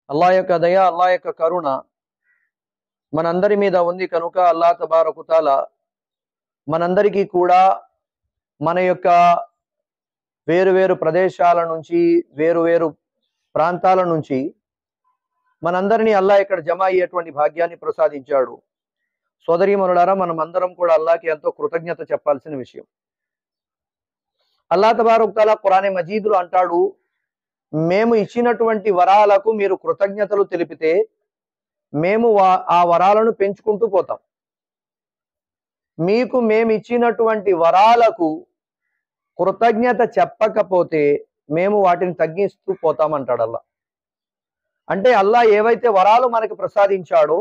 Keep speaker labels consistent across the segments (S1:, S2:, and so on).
S1: అల్లాహ్ యొక్క దయ, అల్లాహ్ యొక్క కరుణ మనందరి మీద ఉంది కనుక అల్లాహ్ తబారకు తాలా మనందరికీ కూడా మన యొక్క వేరు వేరు ప్రదేశాల నుంచి, వేరు వేరు ప్రాంతాల నుంచి మనందరినీ అల్లాహ్ ఇక్కడ జమ అయ్యేటువంటి భాగ్యాన్ని ప్రసాదించాడు. సోదరీమణులారా, మనం అందరం కూడా అల్లాహ్కి ఎంతో కృతజ్ఞత చెప్పాల్సిన విషయం. అల్లాహ్ తబారకు తాలా ఖురాన్ మజీదులో అంటాడు, మేము ఇచ్చినటువంటి వరాలకు మీరు కృతజ్ఞతలు తెలిపితే మేము ఆ వరాలను పెంచుకుంటూ పోతాం. మీకు మేము ఇచ్చినటువంటి వరాలకు కృతజ్ఞత చెప్పకపోతే మేము వాటిని తగ్గిస్తూ పోతామంటాడు అల్లాహ్. అంటే అల్లాహ్ ఏవైతే వరాలు మనకు ప్రసాదించాడో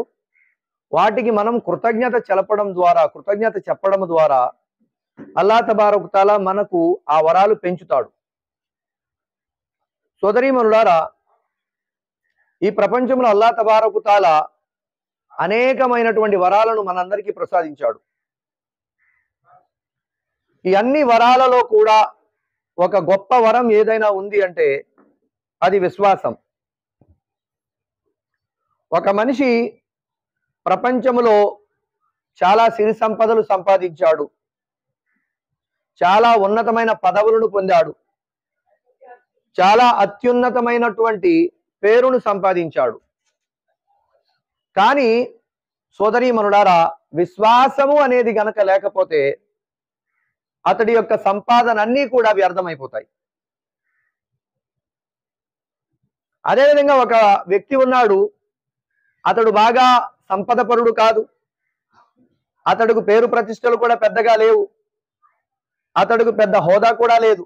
S1: వాటికి మనం కృతజ్ఞత చెప్పడం ద్వారా అల్లాహ్ తబారకు తాలా మనకు ఆ వరాలు పెంచుతాడు. సోదరీమణులారా, ఈ ప్రపంచంలో అల్లాహ్ తబారకు తాలా అనేకమైనటువంటి వరాలను మనందరికీ ప్రసాదించాడు. ఈ అన్ని వరాలలో కూడా ఒక గొప్ప వరం ఏదైనా ఉంది అంటే అది విశ్వాసం. ఒక మనిషి ప్రపంచంలో చాలా సిరి సంపదలు సంపాదించాడు, చాలా ఉన్నతమైన పదవులను పొందాడు, చాలా అత్యున్నతమైనటువంటి పేరును సంపాదించాడు. కానీ సోదరీమణులారా, విశ్వాసము అనేది గనక లేకపోతే అతడి యొక్క సంపాదన అన్నీ కూడా వ్యర్థమైపోతాయి. అదేవిధంగా ఒక వ్యక్తి ఉన్నాడు, అతడు బాగా సంపదపరుడు కాదు, అతడుకు పేరు ప్రతిష్టలు కూడా పెద్దగా లేవు, అతడుకు పెద్ద హోదా కూడా లేదు.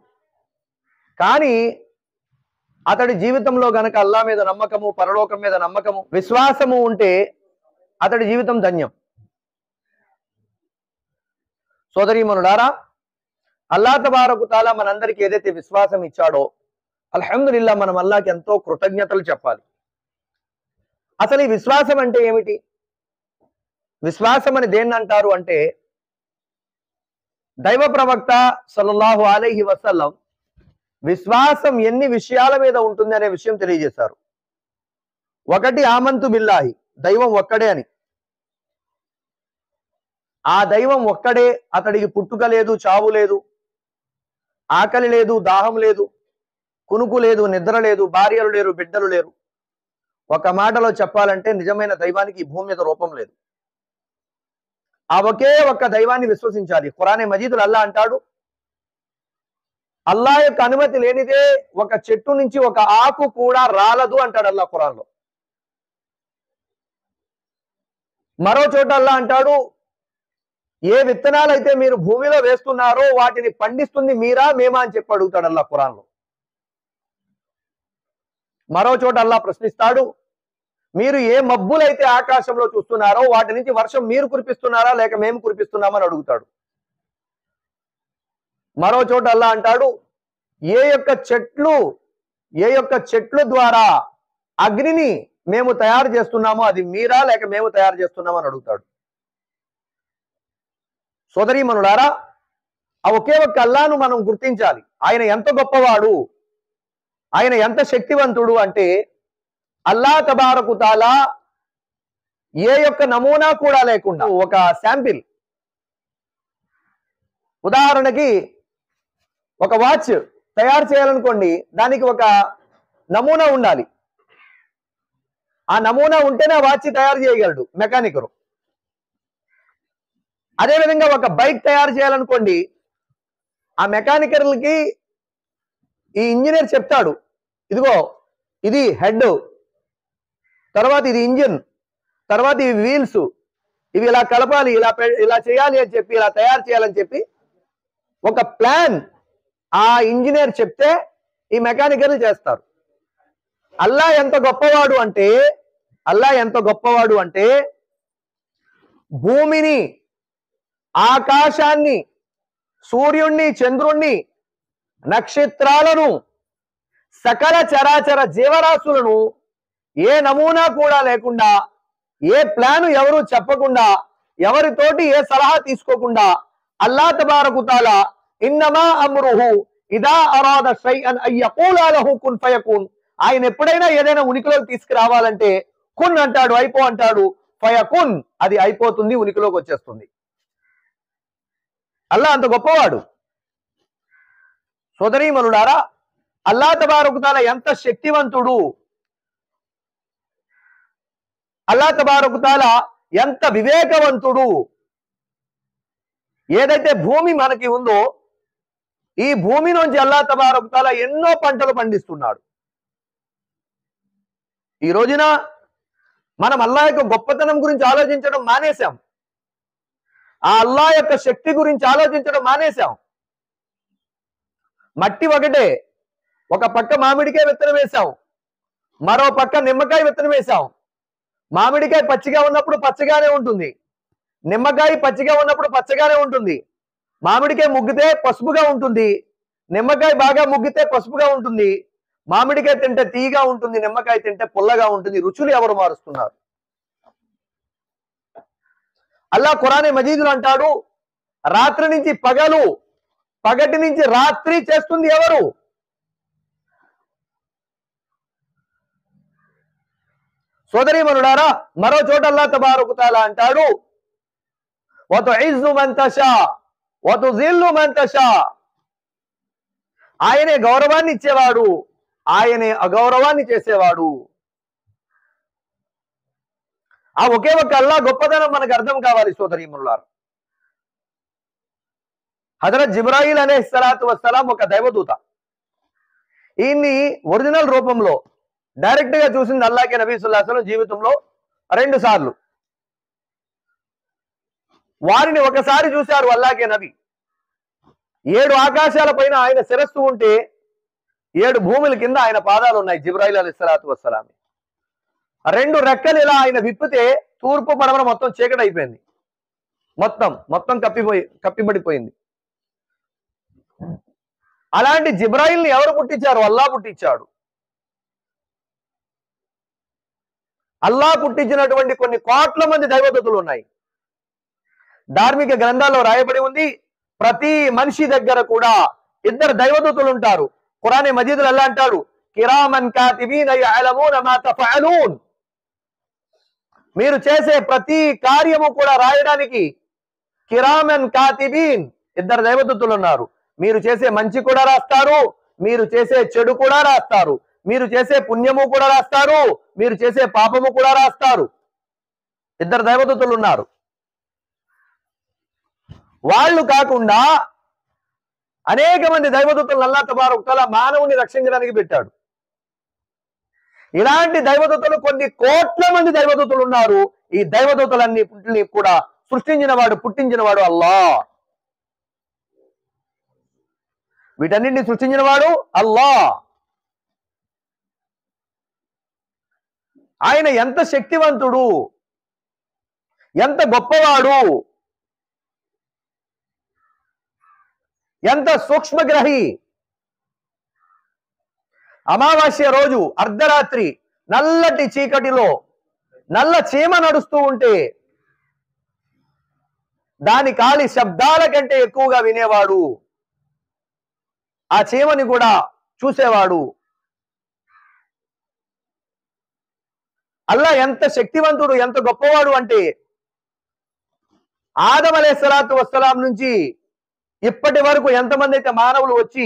S1: కానీ అతడి జీవితంలో గనక అల్లాహ్ మీద నమ్మకము, పరలోకం మీద నమ్మకము, విశ్వాసము ఉంటే అతడి జీవితం ధన్యం. సోదరీమణులారా, అల్లాహ్ తబారకు తాలా మనందరికీ ఏదైతే విశ్వాసం ఇచ్చాడో అల్హమ్దులిల్లా మనం అల్లాహ్కి ఎంతో కృతజ్ఞతలు చెప్పాలి. అసలు ఈ విశ్వాసం అంటే ఏమిటి? విశ్వాసం అని దేన్ని అంటారు అంటే, దైవ ప్రవక్త సల్లల్లాహు అలైహి వసల్లం విశ్వాసం ఎన్ని విషయాల మీద ఉంటుంది అనే విషయం తెలియజేశారు. ఒకటి, ఆమంతు బిల్లాహి, దైవం ఒక్కడే అని. ఆ దైవం ఒక్కడే, అతడికి పుట్టుక లేదు, చావు లేదు, ఆకలి లేదు, దాహం లేదు, కునుకు లేదు, నిద్ర లేదు, భార్యలు లేరు, బిడ్డలు లేరు. ఒక మాటలో చెప్పాలంటే నిజమైన దైవానికి ఈ భూమి మీద రూపం లేదు. ఆ ఒకే ఒక్క దైవాన్ని విశ్వసించాలి. ఖురాన్ మజీదులో అల్లాహ్ అంటాడు, అల్లాహ్ యొక్క అనుమతి లేనిదే ఒక చెట్టు నుంచి ఒక ఆకు కూడా రాలదు అంటాడు అల్లాహ్ ఖురాన్లో. మరో చోట అల్లాహ్ అంటాడు, ఏ విత్తనాలు అయితే మీరు భూమిలో వేస్తున్నారో వాటిని పండిస్తుంది మీరా మేమా అని చెప్పి అడుగుతాడు అల్లాహ్ ఖురాన్లో. మరో చోట అల్లాహ్ ప్రశ్నిస్తాడు, మీరు ఏ మబ్బులైతే ఆకాశంలో చూస్తున్నారో వాటి నుంచి వర్షం మీరు కురిపిస్తున్నారా లేక మేము కురిపిస్తున్నామని అడుగుతాడు. మరో చోట అల్లాహ్ అంటాడు, ఏ యొక్క చెట్లు ద్వారా అగ్నిని మేము తయారు చేస్తున్నామో అది మీరా లేక మేము తయారు చేస్తున్నామని అడుగుతాడు. సోదరీమణులారా, ఆ ఒకే ఒక్క అల్లాహ్ను మనం గుర్తించాలి. ఆయన ఎంత గొప్పవాడు, ఆయన ఎంత శక్తివంతుడు అంటే అల్లాహ్ తబారకు తాలా ఏ యొక్క నమూనా కూడా లేకుండా ఒక శాంపిల్, ఉదాహరణకి ఒక వాచ్ తయారు చేయాలనుకోండి, దానికి ఒక నమూనా ఉండాలి. ఆ నమూనా ఉంటేనే ఆ వాచ్ తయారు చేయగలడు మెకానికరు. అదేవిధంగా ఒక బైక్ తయారు చేయాలనుకోండి, ఆ మెకానికర్లకి ఈ ఇంజనీర్ చెప్తాడు, ఇదిగో ఇది హెడ్, తర్వాత ఇది ఇంజిన్, తర్వాత ఇవి వీల్స్, ఇవి ఇలా కలపాలి, ఇలా చేయాలి అని చెప్పి, ఇలా తయారు చేయాలని చెప్పి ఒక ప్లాన్ ఆ ఇంజనీర్ చెప్తే ఈ మెకానికర్లు చేస్తారు. అల్లాహ్ ఎంత గొప్పవాడు అంటే భూమిని, ఆకాశాన్ని, సూర్యుణ్ణి, చంద్రుణ్ణి, నక్షత్రాలను, సకల చరాచర జీవరాశులను ఏ నమూనా కూడా లేకుండా, ఏ ప్లాను ఎవరు చెప్పకుండా, ఎవరితోటి ఏ సలహా తీసుకోకుండా అల్లాహ్ తబారకు తాలా ఇన్నమా అమ్రుహు ఇదా అరాద షైఅన్ అన్ యఖూల లహు కున్ ఫయకూన్ ఆయన ఎప్పుడైనా ఏదైనా ఉనికిలోకి తీసుకురావాలంటే కున్ అంటాడు, అయిపో అంటాడు, ఫయకున్, అది అయిపోతుంది, ఉనికిలోకి వచ్చేస్తుంది. అల్లా అంత గొప్పవాడు. సోదరీమణులారా, అల్లా తబారక్ తఆలా ఎంత శక్తివంతుడు, అల్లా తబారక్ తఆలా ఎంత వివేకవంతుడు. ఏదైతే భూమి మనకి ఉందో ఈ భూమి నుంచి అల్లా తబారక్ తఆలా ఎన్నో పంటలు పండిస్తున్నాడు. ఈ రోజున మనం అల్లా యొక్క గొప్పతనం గురించి ఆలోచించడం మానేశాం. ఆ అల్లా యొక్క శక్తి గురించి ఆలోచించడం మానేశాం. మట్టి ఒకటే, ఒక పక్క మామిడికాయ విత్తనం వేశాం, మరో పక్క నిమ్మకాయ విత్తనం వేశాం. మామిడికాయ పచ్చిగా ఉన్నప్పుడు పచ్చగానే ఉంటుంది, నిమ్మకాయ పచ్చిగా ఉన్నప్పుడు పచ్చగానే ఉంటుంది. మామిడికాయ ముగ్గితే పసుపుగా ఉంటుంది, నిమ్మకాయ బాగా ముగ్గితే పసుపుగా ఉంటుంది. మామిడికాయ తింటే తీయగా ఉంటుంది, నిమ్మకాయ తింటే పుల్లగా ఉంటుంది. రుచులు ఎవరు మారుస్తున్నారు? అల్లా ఖురానే మజీదులో అంటాడు, రాత్రి నుంచి పగలు, పగటి నుంచి రాత్రి చేస్తుంది ఎవరు? సోదరీమణులారా, మరో చోట అల్లా తబారక్ తఆలా అంటాడు, వతుఇజ్జు మన్ తషా వతుజిల్లు మన్ తషా. ఆయనే గౌరవాన్ని ఇచ్చేవాడు, ఆయనే అగౌరవాన్ని చేసేవాడు. ఆ ఒకే ఒక అల్లా గొప్పతనం మనకు అర్థం కావాలి సోదరీమణులారా. హజరత్ జిబ్రాయిల్ అలైహిస్సలాతు వస్సలాం ఒక దైవదూత. ఈయన్ని ఒరిజినల్ రూపంలో డైరెక్ట్ గా చూసింది అల్లాహ్కే నబీ సల్లల్లాహు అలైహి వసల్లం జీవితంలో 2 సార్లు. వారిని ఒకసారి చూశారు అల్లాహ్కే నబీ. 7 ఆకాశాల పైన ఆయన శిరస్సు ఉంటే 7 భూముల కింద ఆయన పాదాలు ఉన్నాయి జిబ్రాయిల్ అలైహిస్సలాతు వస్సలాం. 2 రెక్కలు ఇలా ఆయన విప్పితే తూర్పు పడమర మొత్తం చీకటి అయిపోయింది, మొత్తం కప్పిబడిపోయింది. అలాంటి జిబ్రాయిల్ని ఎవరు పుట్టించారు? అల్లా పుట్టించాడు. అల్లా పుట్టించినటువంటి కొన్ని కోట్ల మంది దైవదూతలు ఉన్నాయి. ధార్మిక గ్రంథాల్లో రాయబడి ఉంది, ప్రతి మనిషి దగ్గర కూడా 2 దైవదూతలు ఉంటారు. ఖురానే మజీదులో అల్లా అంటాడు, కిరామన్ కాతిబీన యఅలమూన మా తఫఅలూన్. మీరు చేసే ప్రతి కార్యము కూడా రాయడానికి కిరామన్ కాతిబీన్ 2 దైవదూతలు ఉన్నారు. మీరు చేసే మంచి కూడా రాస్తారు, మీరు చేసే చెడు కూడా రాస్తారు, మీరు చేసే పుణ్యము కూడా రాస్తారు, మీరు చేసే పాపము కూడా రాస్తారు. 2 దైవదూతలు ఉన్నారు. వాళ్ళు కాకుండా అనేక మంది దైవదూతలను అల్లాహ్ తబారక్ తఆలా మానవుని రక్షించడానికి పెట్టాడు. ఇలాంటి దైవదూతలు కొన్ని కోట్ల మంది దైవదూతలు ఉన్నారు. ఈ దైవదూతలన్నీ కూడా సృష్టించినవాడు, పుట్టించినవాడు అల్లాహ్. వీటన్నింటినీ సృష్టించినవాడు అల్లాహ్. ఆయన ఎంత శక్తివంతుడు, ఎంత గొప్పవాడు, ఎంత సూక్ష్మగ్రహి. అమావాస్య రోజు అర్ధరాత్రి నల్లటి చీకటిలో నల్ల చీమ నడుస్తూ ఉంటే దాని కాలి శబ్దాల కంటే ఎక్కువగా వినేవాడు, ఆ చీమని కూడా చూసేవాడు. అల్లా ఎంత శక్తివంతుడు, ఎంత గొప్పవాడు అంటే ఆదం అలైహిస్సలాతు వస్సలాం నుంచి ఇప్పటి వరకు ఎంతమంది అయితే మానవులు వచ్చి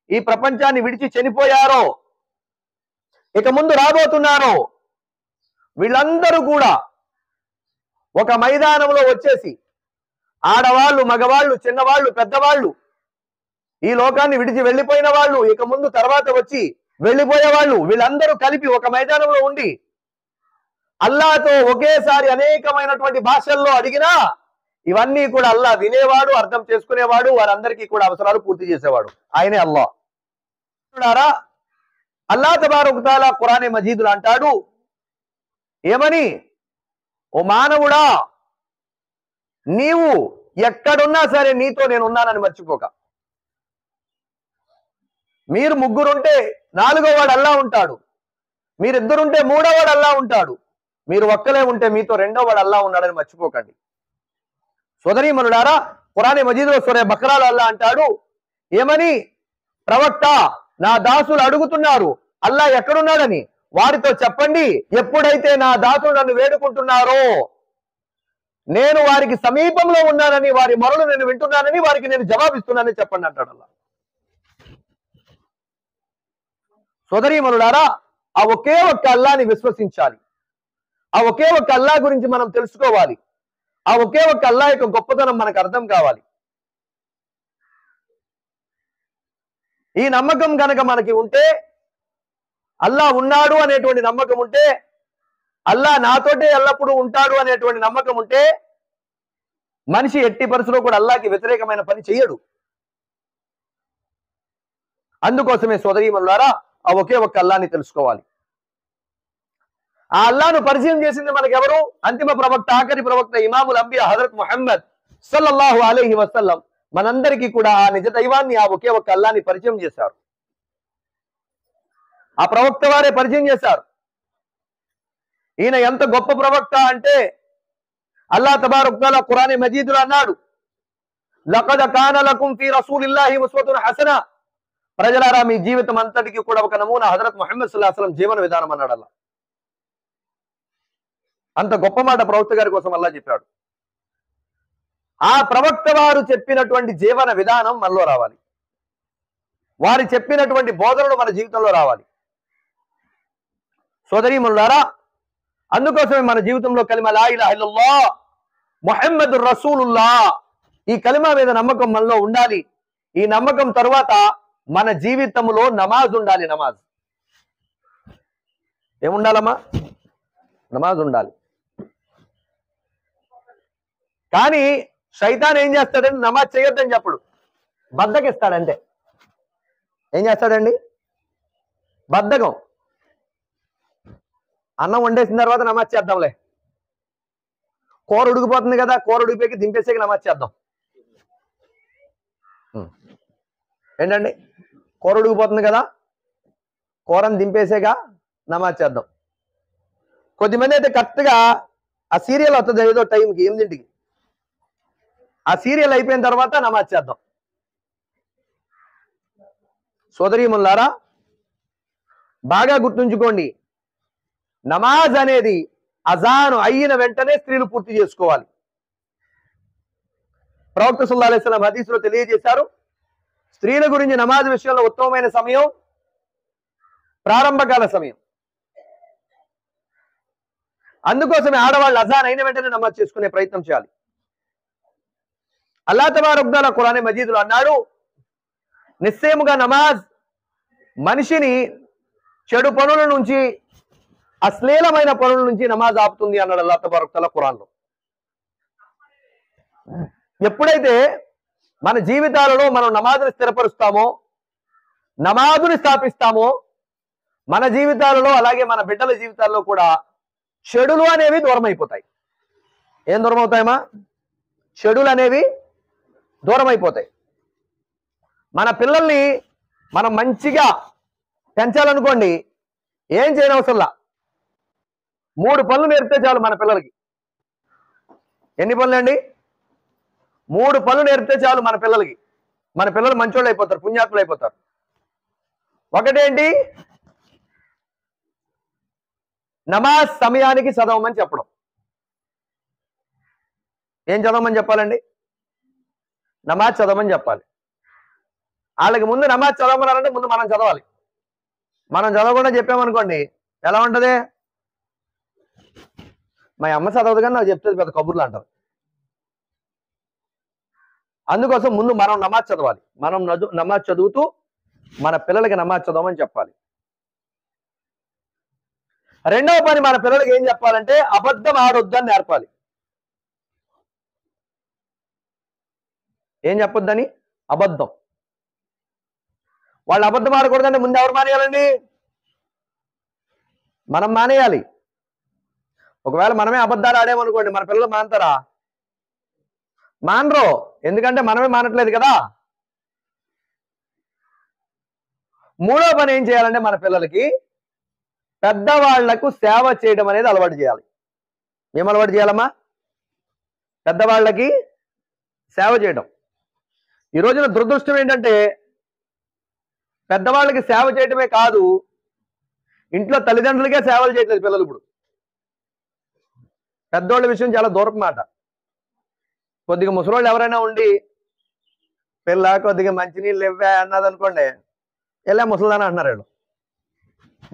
S1: ఈ ప్రపంచాన్ని విడిచి చనిపోయారో, ఇక ముందు రాబోతున్నారో, వీళ్ళందరూ కూడా ఒక మైదానంలో వచ్చేసి ఆడవాళ్ళు, మగవాళ్ళు, చిన్నవాళ్ళు, పెద్దవాళ్ళు, ఈ లోకాన్ని విడిచి వెళ్ళిపోయిన వాళ్ళు, ఇక ముందు తర్వాత వచ్చి వెళ్ళిపోయే వాళ్ళు, వీళ్ళందరూ కలిపి ఒక మైదానంలో ఉండి అల్లాతో ఒకేసారి అనేకమైనటువంటి భాషల్లో అడిగినా ఇవన్నీ కూడా అల్లా వినేవాడు, అర్థం చేసుకునేవాడు, వారందరికీ కూడా అవసరాలు పూర్తి చేసేవాడు. ఆయనే అల్లా. అల్లా తబారక్ తఆలా ఖురానే మజీదులో అంటాడు ఏమని, ఓ మానవుడా, నీవు ఎక్కడున్నా సరే నీతో నేను ఉన్నానని మర్చిపోక. మీరు ముగ్గురుంటే 4వ వాడు అల్లా ఉంటాడు, మీరిద్దరుంటే 3వ వాడు అల్లా ఉంటాడు, మీరు ఒక్కలే ఉంటే మీతో 2వ వాడు అల్లా ఉన్నాడని మర్చిపోకండి. సోదరీమణులారా, ఖురానే మజీదులో సూరా బక్రాలో అల్లా అంటాడు ఏమని, ప్రవక్త, నా దాసులు అడుగుతున్నారు అల్లా ఎక్కడున్నాడని వారితో చెప్పండి, ఎప్పుడైతే నా దాసుడు నన్ను వేడుకుంటున్నారో నేను వారికి సమీపంలో ఉన్నానని, వారి మొరలు నేను వింటున్నానని వారికి నేను జవాబిస్తున్నానని చెప్పండి అంటాడు అల్లా. సోదరీమణులారా, ఆ ఒకే ఒక్క అల్లాని విశ్వసించాలి. ఆ ఒకే ఒక్క అల్లా గురించి మనం తెలుసుకోవాలి. ఆ ఒకే ఒక్క అల్లా యొక్క గొప్పతనం మనకు అర్థం కావాలి. ఈ నమ్మకం కనుక మనకి ఉంటే, అల్లా ఉన్నాడు అనేటువంటి నమ్మకం ఉంటే, అల్లా నాతోటే ఎల్లప్పుడూ ఉంటాడు అనేటువంటి నమ్మకం ఉంటే, మనిషి ఎట్టి పరిస్థితిలో కూడా అల్లాకి వ్యతిరేకమైన పని చేయడు. అందుకోసమే సోదరీమణులారా, ఆ ఒకే ఒక్క అల్లాని తెలుసుకోవాలి. ఆ అల్లాను పరిచయం చేసింది మనకెవరు? అంతిమ ప్రవక్త, ఆఖరి ప్రవక్త, ఇమాముల్ అంబియా హజరత్ ముహమ్మద్ సల్లల్లాహు అలైహి వసల్లం మనందరికీ కూడా ఆ నిజ దైవాన్ని, ఆ ఒకే ఒక్క అల్లాని పరిచయం చేశారు. ఆ ప్రవక్త వారే పరిచయం చేశారు. ఈయన ఎంత గొప్ప ప్రవక్త అంటే, అల్లాహ్ తబారక తఆలా ఖురాన్ మజీదులో అన్నాడు, లఖద్ కాన లకుమ్ ఫీ రసూలిల్లాహి ఉస్వతున్ హసనా. ప్రజలారా, మీ జీవితం అంతటికి కూడా ఒక నమూనా హజరత్ ముహమ్మద్ సల్లల్లాహు అలైహి వసల్లం జీవన విధానం అన్నాడు అల్లాహ్. అంత గొప్ప మాట ప్రవక్త గారి కోసం అల్లాహ్ చెప్పాడు. ఆ ప్రవక్త వారు చెప్పినటువంటి జీవన విధానం మనలో రావాలి. వారు చెప్పినటువంటి బోధనలు మన జీవితంలో రావాలి. సోదరీమణులారా, అందుకోసమే మన జీవితంలో కలిమా లా ఇలాహ ఇల్లల్లాహ్ ముహమ్మదుర్ రసూలుల్లాహ్, ఈ కలిమా మీద నమ్మకం మనలో ఉండాలి. ఈ నమ్మకం తరువాత మన జీవితంలో నమాజ్ ఉండాలి. నమాజ్ ఏముండాలమ్మా? నమాజ్ ఉండాలి. కానీ శైతాన్ ఏం చేస్తాడంటే, నమాజ్ చేయొద్దని చెప్పడు, బద్ధకిస్తాడంటే. ఏం చేస్తాడండి? బద్ధకం. అన్నం వండేసిన తర్వాత నమాజ్ చేద్దాంలే, కూర ఉడికిపోతుంది కదా, కూర ఉడికిపోయి దింపేసేకి నమాజ్ చేద్దాం. ఏంటండి? కూర ఉడికిపోతుంది కదా, కూరని దింపేసేగా నమాజ్ చేద్దాం. కొద్దిమంది అయితే కరెక్ట్గా ఆ సీరియల్ వస్తుంది ఏదో టైంకి 8ంటికి, ఆ సీరియల్ అయిపోయిన తర్వాత నమాజ్ చేద్దాం. సోదరీమణులారా, బాగా గుర్తుంచుకోండి, నమాజ్ అనేది అజాను అయిన వెంటనే స్త్రీలు పూర్తి చేసుకోవాలి. ప్రవక్త సల్లల్లాహు అలైహి వసల్లం హదీసులో తెలియజేశారు, స్త్రీల గురించి నమాజ్ విషయంలో ఉత్తమమైన సమయం ప్రారంభకాల సమయం. అందుకోసమే ఆడవాళ్ళు అజాన్ అయిన వెంటనే నమాజ్ చేసుకునే ప్రయత్నం చేయాలి. అల్లాహ్ తబారక తఆలా ఖురాన్ మజీదులో అన్నాడు, నిశ్చయముగా నమాజ్ మనిషిని చెడు పనుల నుంచి, అశ్లీలమైన పనుల నుంచి నమాజ్ ఆపుతుంది అన్నాడు అల్లాహ్ తబారక తఆలా ఖురాన్లో. ఎప్పుడైతే మన జీవితాలలో మనం నమాజుని స్థిరపరుస్తామో, నమాజుని స్థాపిస్తామో, మన జీవితాలలో అలాగే మన బిడ్డల జీవితాల్లో కూడా చెడులు అనేవి దూరం అయిపోతాయి. ఏం దూరం అవుతాయమ్మా? చెడులు అనేవి దూరం అయిపోతాయి. మన పిల్లల్ని మనం మంచిగా పెంచాలనుకోండి, ఏం చేయనవసరంలా, 3 పనులు నేర్పితే చాలు మన పిల్లలకి. ఎన్ని పనులు అండి? 3 పనులు నేర్పితే చాలు మన పిల్లలకి. మన పిల్లలు మంచోళ్ళు అయిపోతారు, పుణ్యాత్ములు అయిపోతారు. ఒకటేంటి? నమాజ్ సమయానికి చదవమని చెప్పడం. ఏం చదవమని చెప్పాలండి? నమాజ్ చదవమని చెప్పాలి. వాళ్ళకి ముందు నమాజ్ చదవమన్నారంటే ముందు మనం చదవాలి. మనం చదవకుండా చెప్పామనుకోండి ఎలా ఉంటుంది? మా అమ్మ చదవదు కానీ నాకు చెప్తుంది పెద్ద కబుర్లు అంటారు. అందుకోసం ముందు మనం నమాజ్ చదవాలి. మనం నమాజ్ చదువుతూ మన పిల్లలకి నమాజ్ చదవమని చెప్పాలి. రెండవ పని, మన పిల్లలకి ఏం చెప్పాలంటే అబద్ధం ఆడొద్దని నేర్పాలి. ఏం చెప్పొద్దని? అబద్ధం. వాళ్ళు అబద్ధం ఆడకూడదంటే ముందు ఎవరు మానేయాలండి? మనం మానేయాలి. ఒకవేళ మనమే అబద్ధాలు ఆడేమనుకోండి, మన పిల్లలు మానతారా? మానరు. ఎందుకంటే మనమే మానట్లేదు కదా. మూడో పని ఏం చేయాలంటే మన పిల్లలకి పెద్దవాళ్లకు సేవ చేయడం అనేది అలవాటు చేయాలి. ఏం అలవాటు చేయాలమ్మా? పెద్దవాళ్ళకి సేవ చేయడం. ఈ రోజున దురదృష్టం ఏంటంటే పెద్దవాళ్ళకి సేవ చేయడమే కాదు, ఇంట్లో తల్లిదండ్రులకే సేవలు చేయట్లేదు పిల్లలు. ఇప్పుడు పెద్దోళ్ళ విషయం చాలా దూరపు మాట. కొద్దిగా ముసలోళ్ళు ఎవరైనా ఉండి పిల్ల కొద్దిగా మంచినీళ్ళు ఇవ్వా అన్నది అనుకోండి, ఎలా ముసలిదాని అంటున్నారు వీళ్ళు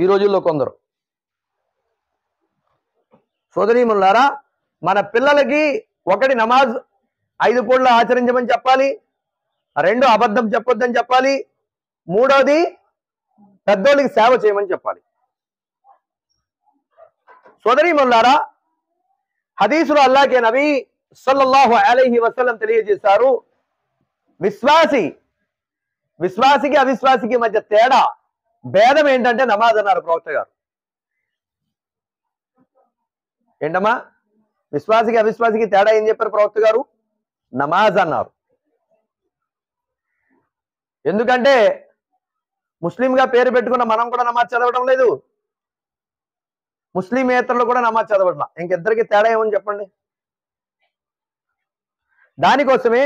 S1: ఈ రోజుల్లో కొందరు. సోదరీమణులారా, మన పిల్లలకి ఒకటి నమాజ్ 5 పూటలు ఆచరించమని చెప్పాలి, 2 అబద్ధం చెప్పొద్దని చెప్పాలి, 3వది పెద్దోళ్ళకి సేవ చేయమని చెప్పాలి. సోదరీమణులారా, హదీసులో అల్లాహ్ నబీ సల్లల్లాహు అలైహి వసల్లం తెలియజేశారు, విశ్వాసికి అవిశ్వాసికి మధ్య తేడా భేదం ఏంటంటే నమాజ్ అన్నారు ప్రవక్త గారు. ఏంటమ్మా విశ్వాసికి అవిశ్వాసికి తేడా ఏం చెప్పారు ప్రవక్త గారు? నమాజ్ అన్నారు. ఎందుకంటే ముస్లింగా పేరు పెట్టుకున్న మనం కూడా నమాజ్ చదవడం లేదు, ముస్లిమేతరులు కూడా నమాజ్ చదవట్లా. ఇంకిద్దరికి తేడా ఏమని చెప్పండి? దానికోసమే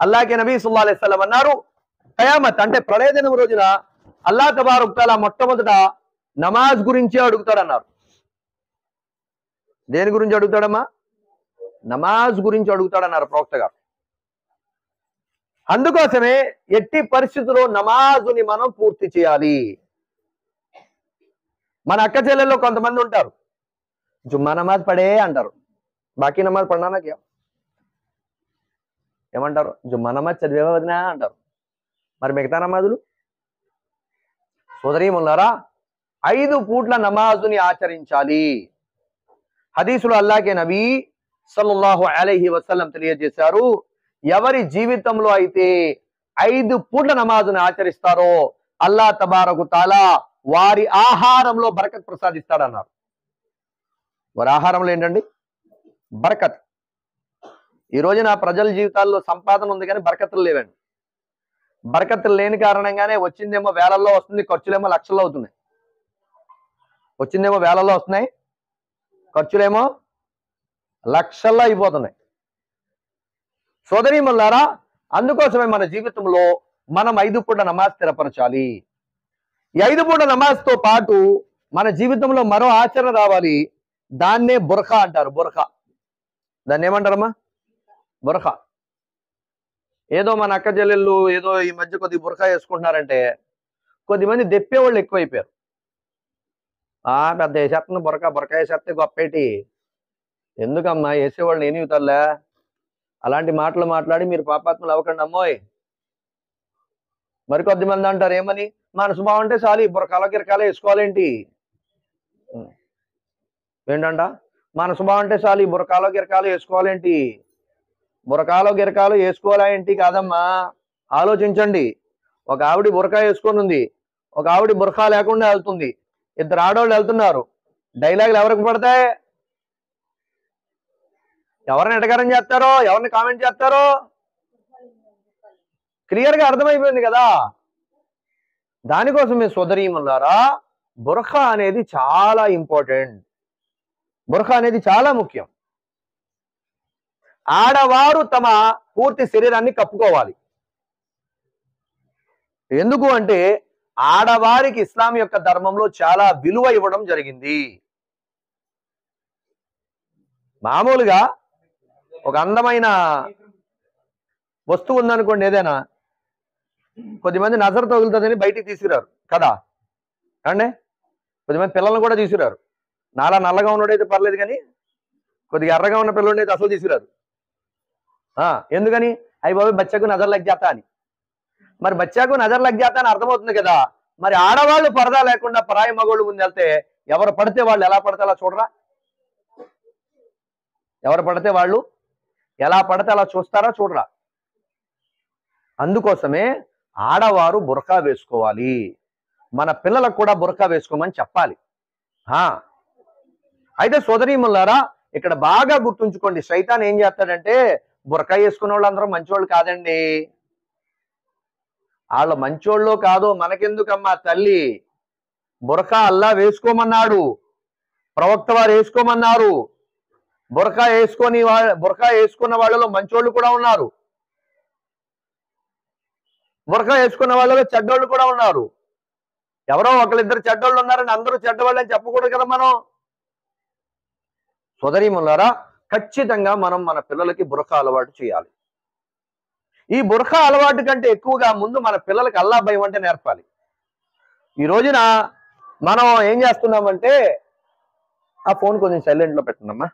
S1: అల్లాహ్ నబీ సల్లల్లాహు అలైహి వసల్లం అన్నారు, ఖయామత్ అంటే ప్రళయ దినం రోజున అల్లాహ్ తబారక్ తఆలా మొట్టమొదట నమాజ్ గురించి అడుగుతాడన్నారు. దేని గురించి అడుగుతాడమ్మా? నమాజ్ గురించి అడుగుతాడన్నారు ప్రవక్త గారు. అందుకోసమే ఎట్టి పరిస్థితుల్లో నమాజుని మనం పూర్తి చేయాలి. మన అక్క చెల్లెల్లో కొంతమంది ఉంటారు, జుమ్మా నమాజ్ పడే అంటారు, బాకీ నమాజ్ పడినా క్యా ఏమంటారు? జుమ్మా నమాజ్ చదివేవా వదినా అంటారు. మరి మిగతా నమాజులు? సోదరీమణులారా, 5 పూట్ల నమాజుని ఆచరించాలి. హదీసులో అల్లాహ్ నబీ సల్లల్లాహు అలైహి వసల్లం తెలియజేశారు, ఎవరి జీవితంలో అయితే 5 పూట్ల నమాజుని ఆచరిస్తారో అల్లాహ్ తబారకు తాలా వారి ఆహారంలో బరకత్ ప్రసాదిస్తాడన్నారు. వారి ఆహారంలో ఏంటండి? బరకత్. ఈ రోజున ప్రజల జీవితాల్లో సంపాదన ఉంది కానీ బరకతులు లేవండి. బరకతులు లేని కారణంగానే వచ్చిందేమో వేలల్లో వస్తుంది, ఖర్చులేమో లక్షల్లో అవుతున్నాయి. వచ్చిందేమో వేలల్లో వస్తున్నాయి, ఖర్చులేమో లక్షల్లో అయిపోతున్నాయి. సోదరీమణులారా, అందుకోసమే మన జీవితంలో మనం 5 పూట నమాజ్ స్థిరపరచాలి. ఈ 5 పూట నమాజ్తో పాటు మన జీవితంలో మరో ఆచరణ రావాలి. దాన్నే బుర్ఖా అంటారు. బుర్ఖా, దాన్ని ఏమంటారమ్మా? బుర్ఖా. ఏదో మన అక్క చెల్లెళ్ళు ఏదో ఈ మధ్య కొద్ది బుర్ఖా వేసుకుంటున్నారంటే కొద్దిమంది దెప్పేవాళ్ళు ఎక్కువైపోయారు. పెద్ద వేసేస్తుంది బుర్ఖా వేసేస్తే గొప్పేటి, ఎందుకమ్మా వేసేవాళ్ళని ఏమి అవుతారులే, అలాంటి మాటలు మాట్లాడి మీరు పాపాత్మలు అవ్వకండి అమ్మోయ్. మరికొద్దిమంది అంటారు ఏమని, మనసు బాగుంటే చాలు బుర్ఖాలో గిరకాలో వేసుకోవాలేంటి ఏంటంట, మనసు బాగుంటే చాలు బుర్ఖాలో గిరకాలు వేసుకోవాలేంటి, బురకాలో గిరకాలు వేసుకోవాలా ఏంటి కాదమ్మా. ఆలోచించండి, ఒక ఆవిడ బురకా వేసుకొని ఉంది, ఒక ఆవిడ బురకా లేకుండా వెళ్తుంది, 2 ఆడవాళ్ళు వెళ్తున్నారు. డైలాగులు ఎవరికి పడతాయి? ఎవరిని ఎటకారం చేస్తారో, ఎవరిని కామెంట్ చేస్తారో క్లియర్గా అర్థమైపోయింది కదా. దానికోసమే సోదరీమణులారా, బురఖా అనేది చాలా ఇంపార్టెంట్. బురఖా అనేది చాలా ముఖ్యం. ఆడవారు తమ పూర్తి శరీరాన్ని కప్పుకోవాలి. ఎందుకు అంటే ఆడవారికి ఇస్లాం యొక్క ధర్మంలో చాలా విలువ ఇవ్వడం జరిగింది. మామూలుగా ఒక అందమైన వస్తువు ఉందనుకోండి, ఏదైనా కొద్దిమంది నజర్ తగులుతుందని బయటికి తీసుకురారు కదా అండి. కొద్దిమంది పిల్లలను కూడా తీసుకురారు. నాలా నల్లగా ఉన్నోడైతే పర్లేదు కానీ కొద్దిగా ఎర్రగా ఉన్న పిల్లడైతే అసలు తీసుకురారు. ఎందుకని? అయ్యి బాబు బచ్చాకు నజర్ లగ్ జాతా అని. మరి బచ్చాకు నజర్ లగ్ జాతా అని అర్థమవుతుంది కదా. మరి ఆడవాళ్ళు పరదా లేకుండా పరాయి మగోళ్ళు ముందు వెళ్తే ఎవరు పడితే వాళ్ళు ఎలా పడితే అలా చూడరా? ఎవరు పడితే వాళ్ళు ఎలా పడితే అలా చూస్తారా? చూడరా? అందుకోసమే ఆడవారు బురఖా వేసుకోవాలి. మన పిల్లలకు కూడా బురఖా వేసుకోమని చెప్పాలి. అయితే సోదరీమణులారా, ఇక్కడ బాగా గుర్తుంచుకోండి, శైతాన్ ఏం చేస్తాడంటే బురఖా వేసుకునే వాళ్ళు అందరూ మంచోళ్ళు కాదండి. వాళ్ళు మంచోళ్ళు కాదు మనకెందుకమ్మా తల్లి, బురఖా అల్లా వేసుకోమన్నాడు, ప్రవక్త వారు వేసుకోమన్నారు. బురఖా వేసుకున్న వాళ్ళలో మంచోళ్ళు కూడా ఉన్నారు, బురఖా వేసుకున్న వాళ్ళలో చెడ్డోళ్ళు కూడా ఉన్నారు. ఎవరో ఒకళ్ళిద్దరు చెడ్డోళ్ళు ఉన్నారని అందరూ చెడ్డవాళ్ళు అని చెప్పకూడదు కదా మనం. సోదరీమణులారా, ఖచ్చితంగా మనం మన పిల్లలకి బురఖా అలవాటు చేయాలి. ఈ బురఖా అలవాటు కంటే ఎక్కువగా ముందు మన పిల్లలకి అల్లా భయం అంటే నేర్పాలి. ఈ రోజున మనం ఏం చేస్తున్నామంటే, ఆ ఫోన్ కొంచెం సైలెంట్ లో పెట్టండమ్మా.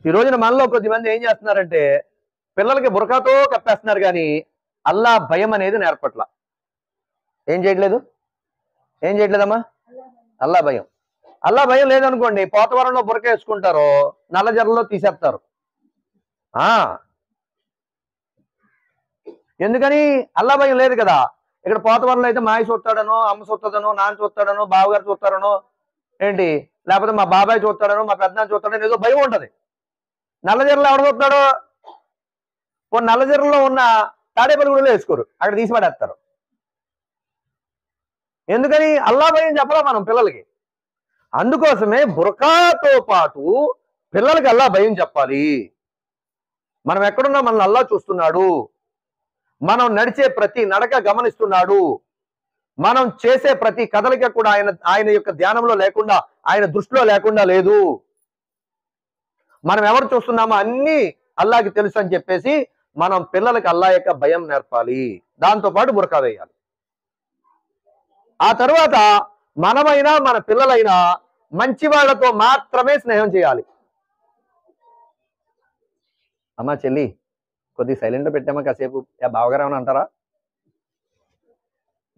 S1: ఈ రోజున మనలో కొద్దిమంది ఏం చేస్తున్నారంటే పిల్లలకి బురఖాతో కప్పేస్తున్నారు, కానీ అల్లా భయం అనేది నేర్పట్ల. ఏం చేయట్లేదమ్మా? అల్లా భయం. అల్లా భయం లేదనుకోండి, పోతవరంలో బురక వేసుకుంటారో నల్లజర్రలో తీసేస్తారు. ఎందుకని? అల్లా భయం లేదు కదా. ఇక్కడ పోతవరంలో అయితే మాయ చూస్తాడనో, అమ్మ చూస్తాడనో, నాన్న చూస్తాడనో, బావగారు చూస్తాడనో, ఏంటి లేకపోతే మా బాబాయ్ చూస్తాడనో, మా పెద్దనాన్న చూస్తాడనో ఏదో భయం ఉంటది. నల్లజర్రలో ఎవడు చూస్తాడో? నల్లజర్రలో ఉన్న తాడేపల్లిగూడలో వేసుకోరు, అక్కడ తీసి పడేస్తారు. ఎందుకని? అల్లా భయం చెప్పలా మనం పిల్లలకి. అందుకోసమే బురకాతో పాటు పిల్లలకి అల్లా భయం చెప్పాలి. మనం ఎక్కడున్నా మనల్ని అల్లా చూస్తున్నాడు, మనం నడిచే ప్రతి నడక గమనిస్తున్నాడు, మనం చేసే ప్రతి కదలిక కూడా ఆయన యొక్క ధ్యానంలో లేకుండా, ఆయన దృష్టిలో లేకుండా లేదు. మనం ఎవరు చూస్తున్నామో అన్ని అల్లాకి తెలుసు అని చెప్పేసి మనం పిల్లలకి అల్లా యొక్క భయం నేర్పాలి. దాంతోపాటు బురకా వేయాలి. ఆ తర్వాత మనమైనా మన పిల్లలైనా మంచి వాళ్ళతో మాత్రమే స్నేహం చేయాలి. అమ్మా చెల్లి, కొద్దిగా సైలెంట్ పెట్టామా కాసేపు, బావగారు ఏమన్నా అంటారా?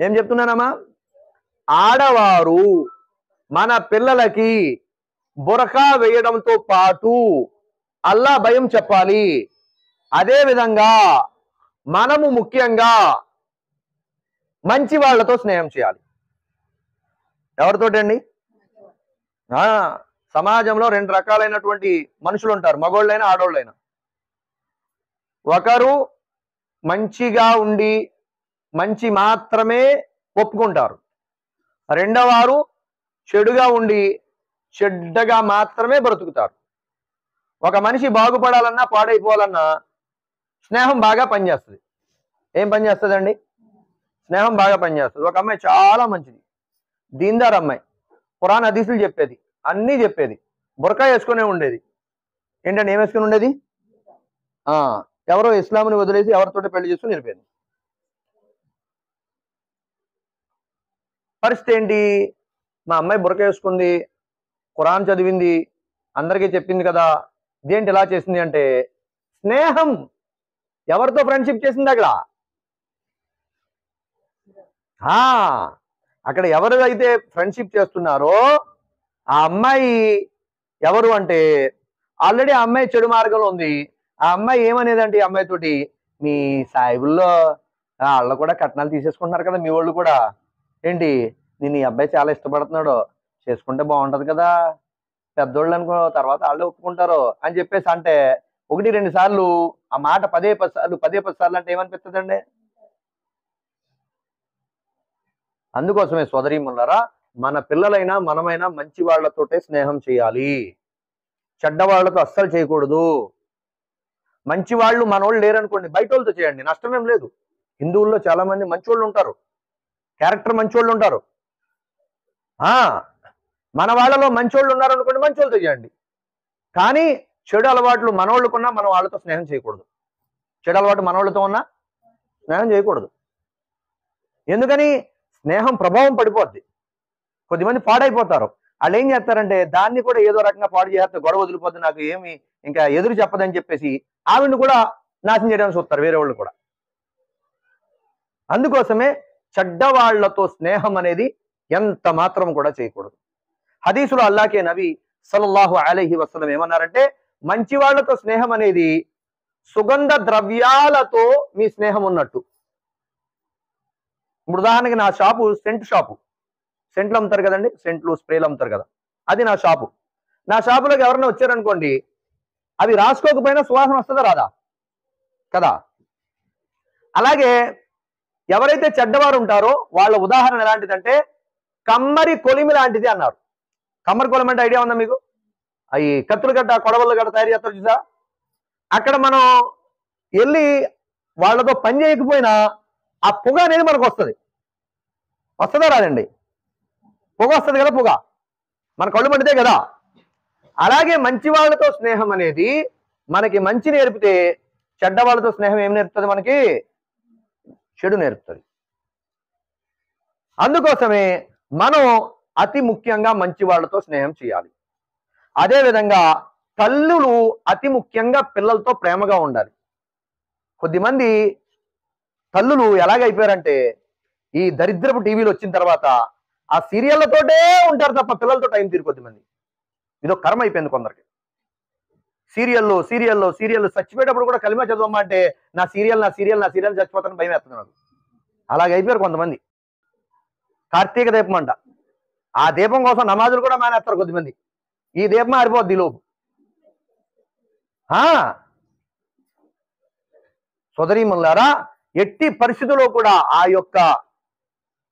S1: ఏం చెప్తున్నానమ్మా? ఆడవారు మన పిల్లలకి బురకా వేయడంతో పాటు అల్లా భయం చెప్పాలి. అదే విధంగా మనము ముఖ్యంగా మంచి వాళ్ళతో స్నేహం చేయాలి. ఎవరితోటండి? సమాజంలో రెండు రకాలైనటువంటి మనుషులు ఉంటారు, మగోళ్ళైనా ఆడోళ్ళైనా. ఒకరు మంచిగా ఉండి మంచి మాత్రమే ఒప్పుకుంటారు, రెండవ వారు చెడుగా ఉండి చెడ్డగా మాత్రమే బ్రతుకుతారు. ఒక మనిషి బాగుపడాలన్నా పాడైపోవాలన్నా స్నేహం బాగా పనిచేస్తుంది. ఏం పనిచేస్తుందండి? స్నేహం బాగా పనిచేస్తుంది. ఒక అమ్మాయి చాలా మంచిది, దీందార్ అమ్మాయి, ఖురాన్ హదీసులు చెప్పేది, అన్నీ చెప్పేది, బురకా వేసుకునే ఉండేది. ఏంటంటే ఏం వేసుకుని ఉండేది? ఎవరో ఇస్లాంని వదిలేసి ఎవరితోటి పెళ్లి చేసుకుని నిలిపోయింది. పరిస్థితి ఏంటి? మా అమ్మాయి బురక వేసుకుంది, ఖురాన్ చదివింది, అందరికీ చెప్పింది కదా, ఇదేంటి ఇలా చేసింది అంటే స్నేహం. ఎవరితో ఫ్రెండ్షిప్ చేసింది అక్కడ? అక్కడ ఎవరు అయితే ఫ్రెండ్షిప్ చేస్తున్నారో ఆ అమ్మాయి ఎవరు అంటే ఆల్రెడీ ఆ అమ్మాయి చెడు మార్గంలో ఉంది. ఆ అమ్మాయి ఏమనేదంటే ఈ అమ్మాయితోటి, మీ సాయిబుల్లో వాళ్ళు కూడా కట్నాలు తీసేసుకుంటున్నారు కదా, మీ వాళ్ళు కూడా ఏంటి, నేను ఈ అబ్బాయి చాలా ఇష్టపడుతున్నాడు, చేసుకుంటే బాగుంటది కదా, పెద్దోళ్ళు అనుకో, తర్వాత వాళ్ళే ఒప్పుకుంటారు అని చెప్పేసి అంటే 1-2 సార్లు ఆ మాట 10 సార్లు అంటే ఏమనిపిస్తుందండి? అందుకోసమే సోదరీమణులారా, మన పిల్లలైనా మనమైనా మంచి వాళ్లతోటే స్నేహం చేయాలి, చెడ్డవాళ్లతో అస్సలు చేయకూడదు. మంచి వాళ్ళు మనోళ్ళు లేరనుకోండి, బయట వాళ్ళతో చేయండి, నష్టమేం లేదు. హిందువుల్లో చాలా మంది మంచోళ్ళు ఉంటారు, క్యారెక్టర్ మంచోళ్ళు ఉంటారు. మన వాళ్ళలో మంచోళ్ళు ఉన్నారనుకోండి, మంచోళ్ళతో చేయండి. కానీ చెడు అలవాట్లు మనోళ్ళకున్నా మనం వాళ్ళతో స్నేహం చేయకూడదు. చెడు అలవాటు మనోళ్ళతో ఉన్నా స్నేహం చేయకూడదు. ఎందుకని? స్నేహం ప్రభావం పడిపోద్ది, కొద్దిమంది పాడైపోతారు. వాళ్ళు ఏం చేస్తారంటే దాన్ని కూడా ఏదో రకంగా పాడు చేస్తే గొడవ వదిలిపోద్ది, నాకు ఏమి ఇంకా ఎదురు చెప్పదని చెప్పేసి ఆవిడ్ని కూడా నాశనం చేయడానికి చూస్తారు వేరే వాళ్ళు కూడా. అందుకోసమే చెడ్డవాళ్లతో స్నేహం అనేది ఎంత మాత్రం కూడా చేయకూడదు. హదీసులో అల్లాకే నబీ సల్లల్లాహు అలైహి వసల్లం ఏమన్నారంటే, మంచి వాళ్లతో స్నేహం అనేది సుగంధ ద్రవ్యాలతో మీ స్నేహం ఉన్నట్టు. ఇప్పుడు ఉదాహరణకి నా షాపు సెంట్లు అమ్ముతారు కదండి, సెంట్లు స్ప్రేలు అమ్ముతారు కదా, అది నా షాపు. నా షాపులోకి ఎవరైనా వచ్చారనుకోండి, అవి రాసుకోకపోయినా సువాసన వస్తుందా రాదా? కదా. అలాగే ఎవరైతే చెడ్డవారు ఉంటారో వాళ్ళ ఉదాహరణ ఎలాంటిదంటే కమ్మరి కొలిమి లాంటిది అన్నారు. కమ్మరి కొలిమి అంటే ఐడియా ఉందా మీకు? అవి కత్తులు గడ్డ, కొడవళ్ళు గడ్డ తయారు చేస్తారు చూసా. అక్కడ మనం వెళ్ళి వాళ్ళతో పని చేయకపోయినా ఆ పొగ అనేది మనకు వస్తుంది. వస్తుందా రాదండి? పొగ వస్తుంది కదా, పొగ మన కళ్ళు మండితే కదా. అలాగే మంచి వాళ్ళతో స్నేహం అనేది మనకి మంచి నేర్పితే, చెడ్డ వాళ్ళతో స్నేహం ఏం నేర్పుతుంది? మనకి చెడు నేర్పుతుంది. అందుకోసమే మనం అతి ముఖ్యంగా మంచి వాళ్ళతో స్నేహం చేయాలి. అదేవిధంగా తల్లులు అతి ముఖ్యంగా పిల్లలతో ప్రేమగా ఉండాలి. కొద్దిమంది తల్లులు ఎలాగైపోయారంటే, ఈ దరిద్రపు టీవీలు వచ్చిన తర్వాత ఆ సీరియళ్లతోటే ఉంటారు తప్ప పిల్లలతో టైం తీరు. కొద్దిమంది ఇదో కర్మ అయిపోయింది కొందరికి. సీరియల్ చచ్చిపోయేటప్పుడు కూడా కలిమా చదవమ్మా అంటే నా సీరియల్ చచ్చిపోతాను భయం వేస్తుంది నాకు. అలాగైపోయారు కొంతమంది. కార్తీక దీపం అంట, ఆ దీపం కోసం నమాజులు కూడా మానేస్తారు కొద్దిమంది. ఈ దీపం ఆరిపోద్ది లోపు. సోదరీమణులారా, ఎట్టి పరిస్థితుల్లో కూడా ఆ యొక్క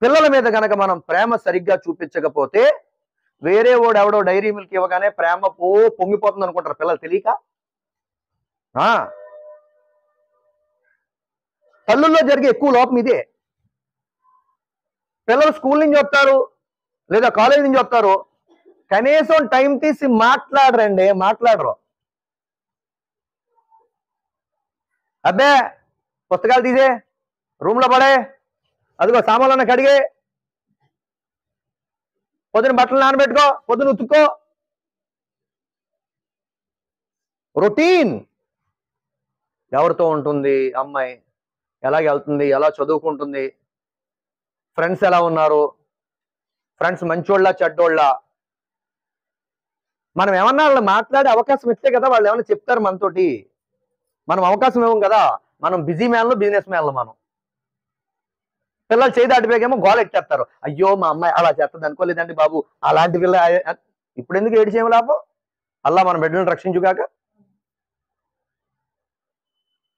S1: పిల్లల మీద గనక మనం ప్రేమ సరిగ్గా చూపించకపోతే, వేరే వాడు ఎవడో డైరీ మిల్క్ ఇవ్వగానే ప్రేమ పొంగిపోతుంది అనుకుంటారు పిల్లలు తెలియక. తల్లుల్లో జరిగే ఎక్కువ లోపం ఇదే. పిల్లలు స్కూల్ నుంచి వస్తారు లేదా కాలేజ్ నుంచి వస్తారు, కనీసం టైం తీసి మాట్లాడరు. అబ్బే పుస్తకాలు తీసే రూమ్ లో పడే, అదిగో సామాన్లన్న కడిగే, పొద్దున బట్టలు నానబెట్టుకో, పొద్దున ఉతుక్కో. రొటీన్. ఎవరితో ఉంటుంది అమ్మాయి, ఎలాగ వెళ్తుంది, ఎలా చదువుకుంటుంది, ఫ్రెండ్స్ ఎలా ఉన్నారు, ఫ్రెండ్స్ మంచోళ్ళ చెడ్డోళ్ళ. మనం ఏమన్నా వాళ్ళు మాట్లాడే అవకాశం ఇస్తే కదా వాళ్ళు ఏమన్నా చెప్తారు మనతోటి. మనం అవకాశం ఇవ్వం కదా. మనం బిజీ మ్యాన్లు, బిజినెస్ మ్యాన్లు. మనం పిల్లలు చేయి దాటిపోయాకేమో గోల ఎట్టేస్తారు. అయ్యో మా అమ్మాయి అలా చేస్తుంది అనుకోలేదండి బాబు, అలాంటి పిల్ల. ఇప్పుడు ఎందుకు ఏడిచేయం లాభం? అల్లా మన బిడ్డలను రక్షించుగాక.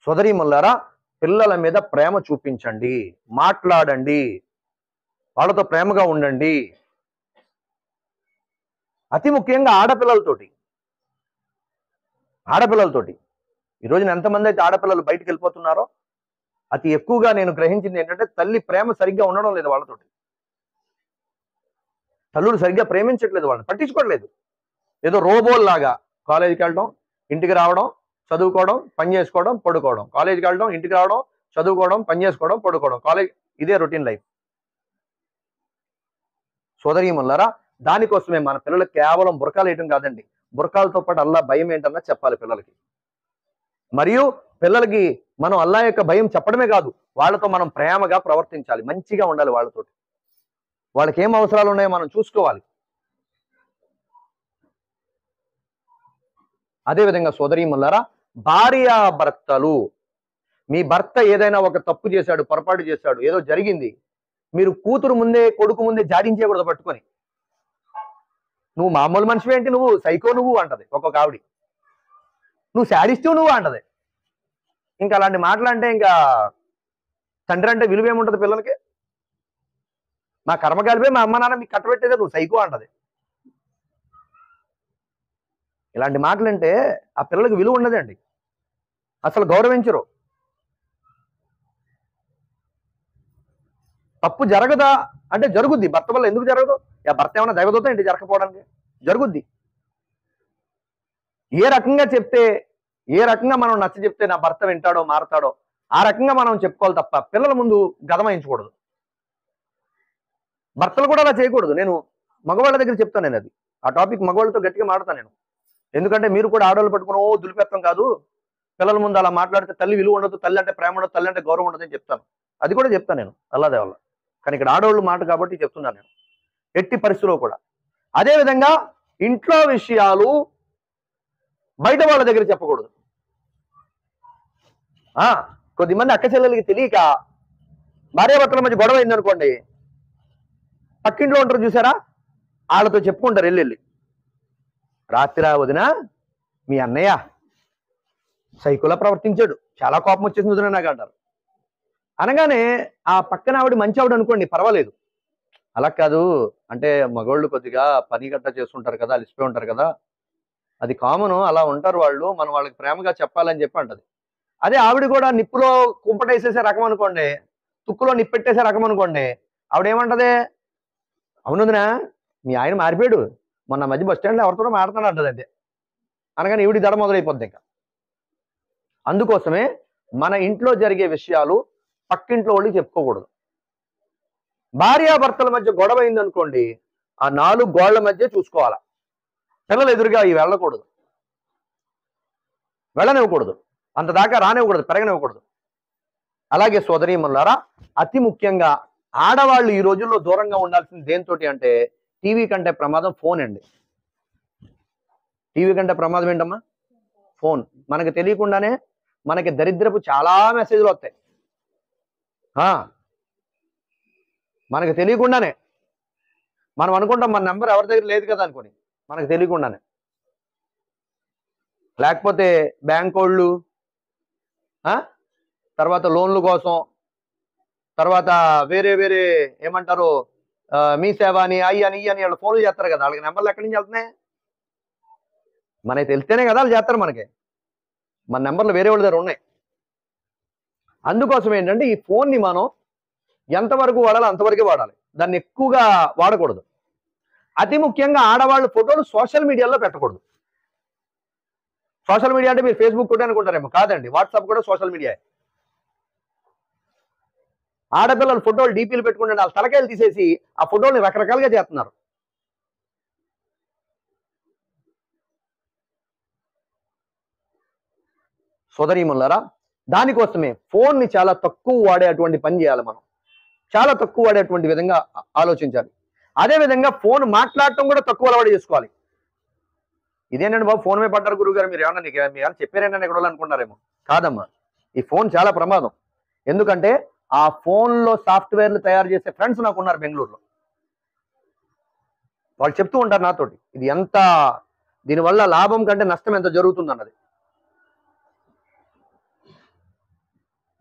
S1: సోదరీమణులారా, పిల్లల మీద ప్రేమ చూపించండి, మాట్లాడండి, వాళ్ళతో ప్రేమగా ఉండండి. అతి ముఖ్యంగా ఆడపిల్లలతోటి. ఈ రోజున ఎంతమంది అయితే ఆడపిల్లలు బయటికి వెళ్ళిపోతున్నారో, అతి ఎక్కువగా నేను గ్రహించింది ఏంటంటే, తల్లి ప్రేమ సరిగ్గా ఉండడం లేదు వాళ్ళతోటి. తల్లులు సరిగ్గా ప్రేమించట్లేదు, వాళ్ళని పట్టించుకోవట్లేదు. ఏదో రోబోల్లాగా కాలేజీకి వెళ్ళడం, ఇంటికి రావడం, చదువుకోవడం, పని చేసుకోవడం, పడుకోవడం, కాలేజీకి వెళ్ళడం, ఇంటికి రావడం, చదువుకోవడం, పని చేసుకోవడం, పడుకోవడం, కాలేజ్. ఇదే రొటీన్ లైఫ్. సోదరీమణులారా, దానికోసమే మన పిల్లలకు కేవలం బురకాలు వేయటం కాదండి, బురకాలతో పాటు అల్లా భయం ఏంటన్నా చెప్పాలి పిల్లలకి. మరియు పిల్లలకి మనం అల్లా యొక్క భయం చెప్పడమే కాదు, వాళ్ళతో మనం ప్రేమగా ప్రవర్తించాలి, మంచిగా ఉండాలి వాళ్ళతోటి. వాళ్ళకి ఏం అవసరాలు ఉన్నాయో మనం చూసుకోవాలి. అదేవిధంగా సోదరీమణులారా, భార్యాభర్తలు, మీ భర్త ఏదైనా ఒక తప్పు చేశాడు, పొరపాటు చేశాడు, ఏదో జరిగింది, మీరు కూతురు ముందే, కొడుకు ముందే జాడించేయకూడదు పట్టుకొని. నువ్వు మామూలు మనిషి ఏంటి, నువ్వు సైకో నువ్వు అంటది ఒక్కొక్క ఆవిడ. నువ్వు శాడిస్టు నువ్వు అంటది. ఇంకా అలాంటి మాటలు అంటే ఇంకా తండ్రి అంటే విలువ ఏముంటది పిల్లలకి? మా కర్మ కలిపే మా అమ్మ నాన్న మీకు కట్టబెట్టేదే, నువ్వు సైకో అంటది. ఇలాంటి మాటలు అంటే ఆ పిల్లలకి విలువ ఉండదండి, అసలు గౌరవించరు. తప్పు జరగదా అంటే జరుగుద్ది. భర్త వల్ల ఎందుకు జరగదు? భర్త ఏమైనా దైవదూత ఏంటి జరగకపోవడానికి? జరుగుద్ది. ఏ రకంగా చెప్తే, ఏ రకంగా మనం నచ్చ చెప్తే నా భర్త వింటాడో, మారతాడో, ఆ రకంగా మనం చెప్పుకోవాలి తప్ప పిల్లల ముందు గదమాయించకూడదు. భర్తలు కూడా అలా చేయకూడదు. నేను మగవాళ్ళ దగ్గర చెప్తాను, నేను అది ఆ టాపిక్ మగవాళ్ళతో గట్టిగా మాడతాను నేను. ఎందుకంటే మీరు కూడా ఆడవాళ్ళు పట్టుకుని దులిపెత్తం కాదు, పిల్లల ముందు అలా మాట్లాడితే తల్లి విలువ ఉండదు, తల్లి అంటే ప్రేమ ఉండదు, తల్లి అంటే గౌరవం ఉండదు అని చెప్తాను. అది కూడా చెప్తాను నేను అల్లాదే వల్ల. కానీ ఇక్కడ ఆడవాళ్ళు మాట కాబట్టి చెప్తున్నాను నేను, ఎట్టి పరిస్థితుల్లో కూడా. అదేవిధంగా ఇంట్లో విషయాలు బయట వాళ్ళ దగ్గర చెప్పకూడదు. కొద్దిమంది అక్క చెల్లెలకి తెలియక భార్యాభర్తల మధ్య గొడవ అయిందనుకోండి, పక్కింట్లో ఉంటారు చూసారా, వాళ్ళతో చెప్పుకుంటారు వెళ్ళి, రాత్రి వదిన మీ అన్నయ్య సైకోలా ప్రవర్తించాడు, చాలా కోపం వచ్చేసింది వదిన నాకు అంటారు. అనగానే ఆ పక్కన ఆవిడ మంచి ఆవిడ అనుకోండి, పర్వాలేదు. అలా కాదు అంటే మగవాళ్ళు కొద్దిగా పని గట్ట చేస్తుంటారు కదా, అలిసిపోయి ఉంటారు కదా, అది కామను, అలా ఉంటారు వాళ్ళు, మనం వాళ్ళకి ప్రేమగా చెప్పాలని చెప్పి అంటది. అదే ఆవిడ కూడా నిప్పులో కుంపటేసేసే రకం అనుకోండి, తుక్కులో నిప్పెట్టేసే రకం అనుకోండి, ఆవిడేమంటది, అవునుదినా మీ ఆయన మారిపోయాడు, మొన్న మధ్య బస్ స్టాండ్లో ఎవరితోనో మాట్లాడుతున్నాడు అంటది. అంతే అనగానే ఈవిడి దడ మొదలైపోద్ది. ఇంకా అందుకోసమే మన ఇంట్లో జరిగే విషయాలు పక్కింట్లో వాళ్ళకి చెప్పుకోకూడదు. భార్యాభర్తల మధ్య గొడవ అయిందనుకోండి, ఆ 4 గోళ్ల మధ్య చూసుకోవాలా. పిల్లలు ఎదురుగా ఇవి వెళ్ళనివ్వకూడదు, అంతదాకా రానివ్వకూడదు, పెరగనివ్వకూడదు. అలాగే సోదరీమణులారా, అతి ముఖ్యంగా ఆడవాళ్ళు ఈ రోజుల్లో దూరంగా ఉండాల్సింది దేనితోటి అంటే టీవీ కంటే ప్రమాదం ఫోన్ అండి. టీవీ కంటే ప్రమాదం ఏంటమ్మా? ఫోన్. మనకి తెలియకుండానే మనకి దరిద్రపు చాలా మెసేజ్లు వస్తాయి. మనకు తెలియకుండానే మనం అనుకుంటాం మన నెంబర్ ఎవరి దగ్గర లేదు కదా అనుకోని, మనకు తెలియకుండానే. లేకపోతే బ్యాంక్ వాళ్ళు, తర్వాత లోన్ల కోసం, తర్వాత వేరే వేరే ఏమంటారు మీ సేవ అని అయ్యి అని ఇయ్యి అని వాళ్ళు ఫోన్లు చేస్తారు కదా, వాళ్ళకి నెంబర్లు ఎక్కడి నుంచి వెళ్తున్నాయి? మనకి తెలిస్తేనే కదా వాళ్ళు చేస్తారు. మనకి మన నెంబర్లు వేరే వాళ్ళ దగ్గర ఉన్నాయి. అందుకోసం ఏంటంటే ఈ ఫోన్ని మనం ఎంతవరకు వాడాలో అంతవరకే వాడాలి, దాన్ని ఎక్కువగా వాడకూడదు. అతి ముఖ్యంగా ఆడవాళ్ళు ఫోటోలు సోషల్ మీడియాలో పెట్టకూడదు. సోషల్ మీడియా అంటే మీరు ఫేస్బుక్ కూడా అనుకుంటారేమో, కాదండి, వాట్సాప్ కూడా సోషల్ మీడియా. ఆడపిల్లలు ఫోటోలు డీపీలు పెట్టుకుంటే వాళ్ళ తలకాయలు తీసేసి ఆ ఫోటోల్ని రకరకాలుగా చేస్తున్నారు. సోదరీమణులారా, దానికోసమే ఫోన్ని చాలా తక్కువ వాడేటువంటి పని చేయాలి. మనం చాలా తక్కువ వాడేటువంటి విధంగా ఆలోచించాలి. అదేవిధంగా ఫోన్ మాట్లాడటం కూడా తక్కువ అలవాటు చేసుకోవాలి. ఇదేనండి బాబు ఫోన్ మీద పడ్డారు గురువు గారు, మీరు ఏమన్నా చెప్పారేంటని ఎక్కడ అనుకుంటారేమో, కాదమ్మా. ఈ ఫోన్ చాలా ప్రమాదం. ఎందుకంటే ఆ ఫోన్లో సాఫ్ట్వేర్లు తయారు చేసే ఫ్రెండ్స్ నాకు ఉన్నారు బెంగళూరులో. వాళ్ళు చెప్తూ ఉంటారు నాతోటి, ఇది ఎంత దీనివల్ల లాభం కంటే నష్టం ఎంత జరుగుతుంది అన్నది.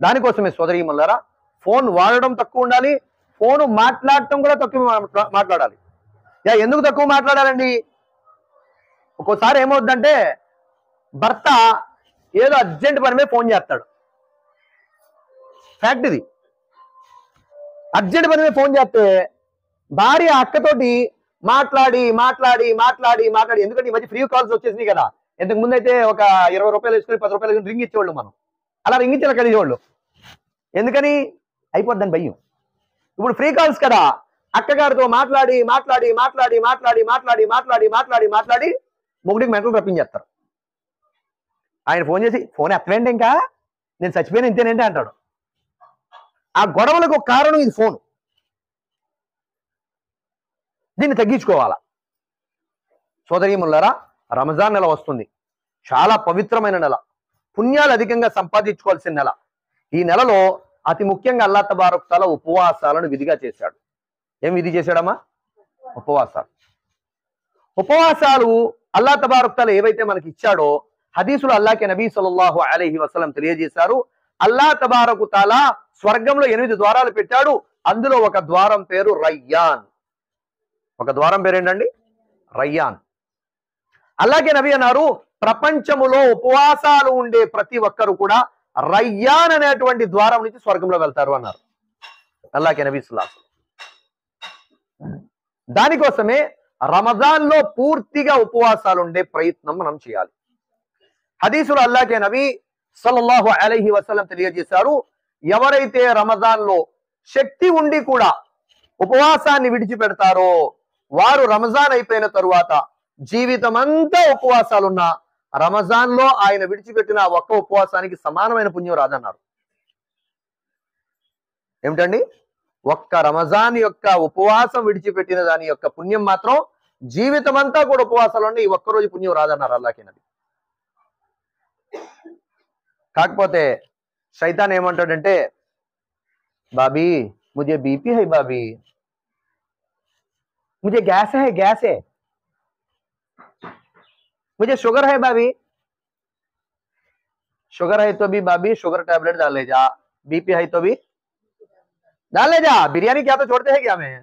S1: దానికోసమే సోదరీమణులారా, ఫోన్ వాడడం తక్కువ ఉండాలి, ఫోన్ మాట్లాడటం కూడా తక్కువ మాట్లాడాలి. ఎందుకు తక్కువ మాట్లాడాలండి? ఒక్కోసారి ఏమవుద్దంటే భర్త ఏదో అర్జెంట్ పని మీద ఫోన్ చేస్తాడు. ఫ్యాక్ట్ ఇది. అర్జెంట్ పని మీద ఫోన్ చేస్తే భార్య అక్కతోటి మాట్లాడి మాట్లాడి మాట్లాడి మాట్లాడి, ఎందుకంటే ఈ మధ్య ఫ్రీ కాల్స్ వచ్చేసినాయి కదా. ఇంతకు ముందు అయితే ఒక 20 రూపాయలు వేసుకొని 10 రూపాయలు రింగ్ ఇచ్చేవాళ్ళు. మనం అలా రింగ్ ఇచ్చేలా కలిగేవాళ్ళు. ఎందుకని? అయిపోద్దని భయం. ఇప్పుడు ఫ్రీ కాల్స్ కదా, అక్కగారితో మాట్లాడి మాట్లాడి మాట్లాడి మాట్లాడి మాట్లాడి మాట్లాడి మాట్లాడి మాట్లాడి మొగుడికి మెంటలు రప్పించేస్తారు. ఆయన ఫోన్ చేసి, ఫోన్ ఎత్తవేంటి, ఇంకా నేను చచ్చిపోయిన ఇంతేనేంటి అంటాడు. ఆ గొడవలకు ఒక కారణం ఇది ఫోన్. దీన్ని తగ్గించుకోవాలా. సోదరీమణులారా, రంజాన్ నెల వస్తుంది. చాలా పవిత్రమైన నెల, పుణ్యాలు అధికంగా సంపాదించుకోవాల్సిన నెల. ఈ నెలలో అతి ముఖ్యంగా అల్లాహ్ తబారక్ తఆలా ఉపవాసాలను విధిగా చేశాడు. ఏం విధి చేశాడమ్మా? ఉపవాసాలు. ఉపవాసాలు అల్లాహ్ తబారక్ తఆలా ఏవైతే మనకి ఇచ్చాడో హదీసులు అల్లాహ్కి నబీ సల్లల్లాహు అలైహి వసల్లం తెలియజేశారు. అల్లాహ్ తబారక్ తఆలా స్వర్గంలో 8 ద్వారాలు పెట్టాడు. అందులో ఒక ద్వారం పేరు రయ్యాన్. ఒక ద్వారం పేరేంటండి? రయ్యాన్. అలాగే నబీ అన్నారు, ప్రపంచములో ఉపవాసాలు ఉండే ప్రతి ఒక్కరు కూడా రయ్యాన్ అనేటువంటి ద్వారం నుంచి స్వర్గంలో వెళ్తారు అన్నారు అల్లాహ్కి నబీ సల్లల్లాహు అలైహి వసల్లం. దానికోసమే రమజాన్ లో పూర్తిగా ఉపవాసాలు ఉండే ప్రయత్నం మనం చేయాలి. హదీసులు అల్లాహ్కి నబీ సల్లల్లాహు అలైహి వసల్లం తెలియజేశారు, ఎవరైతే రమజాన్ లో శక్తి ఉండి కూడా ఉపవాసాన్ని విడిచిపెడతారో వారు రమజాన్ అయిపోయిన తరువాత జీవితం అంతా ఉపవాసాలున్న రమజాన్ లో ఆయన విడిచిపెట్టిన ఒక్క ఉపవాసానికి సమానమైన పుణ్యం రాదన్నారు. ఏమిటండి? ఒక్క రమజాన్ యొక్క ఉపవాసం విడిచిపెట్టిన దాని యొక్క పుణ్యం మాత్రం జీవితం అంతా కూడా ఉపవాసాలు ఉండి ఈ ఒక్కరోజు పుణ్యం రాదన్నారు అల్లాహ్కి నబీ. కాకపోతే శైతాన్ ఏమంటాడంటే, బాబీ ముझे बीपी है, बाबी मुझे गैस है, मुझे शुगर है बाबी, शुगर है तो भी बाबी शुगर टैबलेट डाल ले जा, बीपी है तो भी डाल ले जा, बिरयानी क्या तो छोड़ते हैं क्या मैं?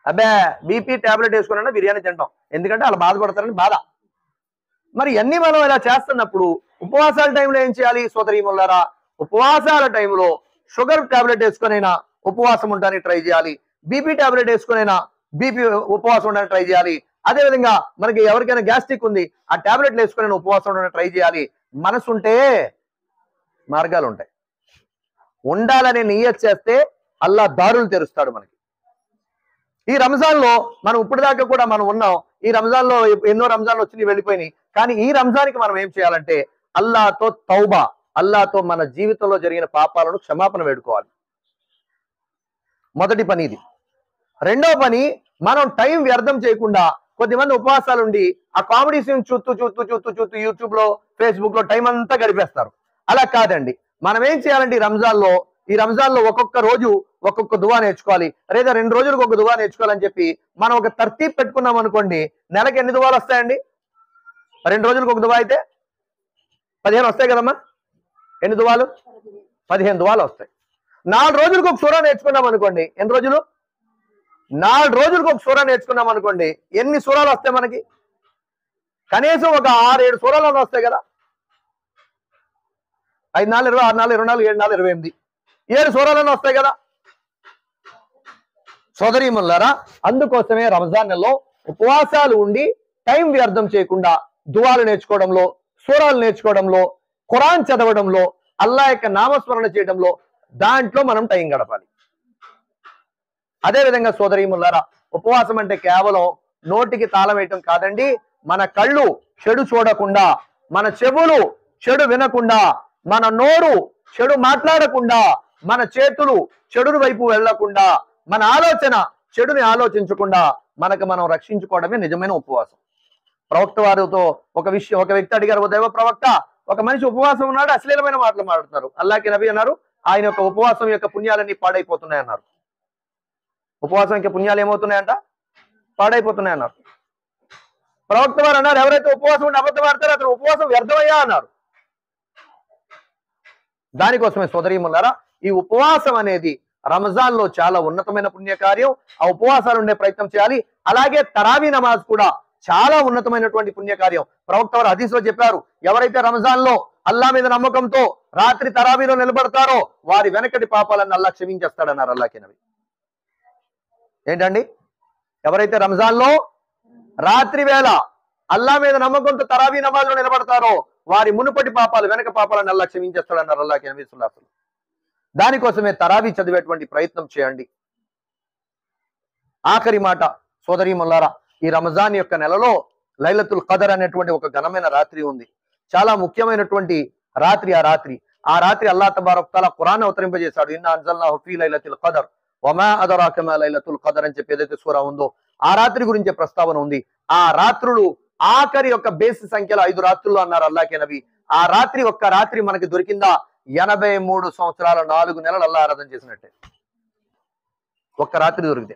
S1: అబ్బే బీపీ టాబ్లెట్ వేసుకున్నా బిర్యానీ తింటాం, ఎందుకంటే వాళ్ళు బాధపడతారని బాధ. మరి అన్ని మనం ఇలా చేస్తున్నప్పుడు ఉపవాసాల టైంలో ఏం చేయాలి సోదరీమణులారా? ఉపవాసాల టైంలో షుగర్ టాబ్లెట్ వేసుకునైనా ఉపవాసం ఉండడానికి ట్రై చేయాలి. బీపీ టాబ్లెట్ వేసుకునైనా బీపీ ఉపవాసం ఉండడానికి ట్రై చేయాలి. అదేవిధంగా మనకి ఎవరికైనా గ్యాస్ట్రిక్ ఉంది, ఆ టాబ్లెట్లు వేసుకుని ఉపవాసం ఉండడానికి ట్రై చేయాలి. మనసు ఉంటే మార్గాలు ఉంటాయి. ఉండాలనే నియత్ చేస్తే అల్లా దారులు తెరుస్తాడు మనకి. ఈ రంజాన్ లో మనం ఇప్పటిదాకా కూడా మనం ఉన్నాం. ఈ రంజాన్ లో ఎన్నో రంజాన్లు వచ్చి వెళ్ళిపోయినాయి. కానీ ఈ రంజాన్కి మనం ఏం చేయాలంటే అల్లాతో తౌబా, అల్లాతో మన జీవితంలో జరిగిన పాపాలను క్షమాపణ వేడుకోవాలి. మొదటి పని ఇది. రెండో పని, మనం టైం వ్యర్థం చేయకుండా కొద్దిమంది ఉపవాసాలు ఉండి ఆ కామెడీ సీన్ చూస్తూ యూట్యూబ్ లో ఫేస్బుక్ లో టైం అంతా గడిపేస్తారు. అలా కాదండి. మనం ఏం చేయాలంటే ఈ రంజాన్ లో ఒక్కొక్క రోజు ఒక్కొక్క దువా నేర్చుకోవాలి, లేదా 2 రోజులకు ఒక దువా నేర్చుకోవాలని చెప్పి మనం ఒక తర్తీబ్ పెట్టుకున్నాం అనుకోండి, నెలకి ఎన్ని దువాలు వస్తాయండి? 2 రోజులకు ఒక దువా అయితే 15 వస్తాయి కదమ్మా. ఎన్ని దువాలు? 15 దువాలు వస్తాయి. 4 రోజులకు ఒక సూరా నేర్చుకున్నాం అనుకోండి, ఎన్ని రోజులు? 4 రోజులకు ఒక సూరా నేర్చుకున్నాం అనుకోండి, ఎన్ని సూరాలు వస్తాయి మనకి? కనీసం ఒక 6-7 సూరాలు వస్తాయి కదా. 5 4 20, 6 4 24, 7 4 28, 7 సూరాలన్నీ వస్తాయి కదా సోదరీమణులారా. అందుకోసమే రంజాన్ నెలలో ఉపవాసాలు ఉండి టైం వ్యర్థం చేయకుండా దువాలు నేర్చుకోవడంలో, సూరాలు నేర్చుకోవడంలో, ఖురాన్ చదవడంలో, అల్లా యొక్క నామస్మరణ చేయడంలో, దాంట్లో మనం టైం గడపాలి. అదేవిధంగా సోదరీమణులారా, ఉపవాసం అంటే కేవలం నోటికి తాళం వేయటం కాదండి. మన కళ్ళు చెడు చూడకుండా, మన చెవులు చెడు వినకుండా, మన నోరు చెడు మాట్లాడకుండా, మన చేతులు చెడుని వైపు వెళ్లకుండా, మన ఆలోచన చెడుని ఆలోచించకుండా మనకు మనం రక్షించుకోవడమే నిజమైన ఉపవాసం. ప్రవక్త వారితో ఒక వ్యక్తి అడిగారు, ఓ దైవ ప్రవక్త, ఒక మనిషి ఉపవాసం ఉన్నాడు, అశ్లీలమైన మాటలు మాట్లాడుతున్నారు. అల్లాహ్కి నబీ అన్నారు, ఆయన యొక్క ఉపవాసం యొక్క పుణ్యాలన్నీ పాడైపోతున్నాయి అన్నారు. ఉపవాసం యొక్క పుణ్యాలు ఏమవుతున్నాయంట? పాడైపోతున్నాయి అన్నారు. ప్రవక్త వారు అన్నారు, ఎవరైతే ఉపవాసం ఉండి అబద్ధం ఆడతారో అతను ఉపవాసం వ్యర్థమయ్యా అన్నారు. దానికోసమే సోదరీమణులారా, ఈ ఉపవాసం అనేది రంజాన్ లో చాలా ఉన్నతమైన పుణ్యకార్యం. ఆ ఉపవాసాలు ఉండే ప్రయత్నం చేయాలి. అలాగే తరావీ నమాజ్ కూడా చాలా ఉన్నతమైనటువంటి పుణ్యకార్యం. ప్రవక్త వారు హదీస్ లో చెప్పారు, ఎవరైతే రంజాన్ లో అల్లా మీద నమ్మకంతో రాత్రి తరావీలో నిలబడతారో వారి వెనకటి పాపాలను అల్లా క్షమించేస్తాడన్నారు అల్లాహ్కి నబీ. ఏంటండి? ఎవరైతే రంజాన్ లో రాత్రి వేళ అల్లా మీద నమ్మకంతో తరావీ నమాజ్ లో నిలబడతారో వారి మునుపటి పాపాలు, వెనక పాపాలను అల్లా క్షమించేస్తాడన్నారు అల్లాహ్కి నబీ సల్లల్లాహు అలైహి వసల్లం. దానికోసమే తరావీ చదివేటువంటి ప్రయత్నం చేయండి. ఆఖరి మాట సోదరీమణులారా, ఈ రంజాన్ యొక్క నెలలో లైలతుల్ ఖదర్ అనేటువంటి ఒక ఘనమైన రాత్రి ఉంది. చాలా ముఖ్యమైనటువంటి రాత్రి. ఆ రాత్రి అల్లాహ్ తబారక్ తఆలా ఖురాన్ అవతరింపజేశాడు. ఇన్నా అన్జల్నాహు ఫీ లైలతుల్ ఖదర్ వమా అదరాక మా లైలతుల్ ఖదర్ అని చెప్పి ఏదైతే సూరా ఉందో ఆ రాత్రి గురించే ప్రస్తావన ఉంది. ఆ రాత్రులు ఆఖరి యొక్క బేసి సంఖ్యలో 5 రాత్రులు అన్నారు అల్లాహ్కి నబీ. ఆ రాత్రి ఒక్క రాత్రి మనకి దొరికిందా 83 సంవత్సరాల 4 నెలలు అల్లాహ్ ఆరాధన చేసినట్టే ఒక్క రాత్రి దొరికితే.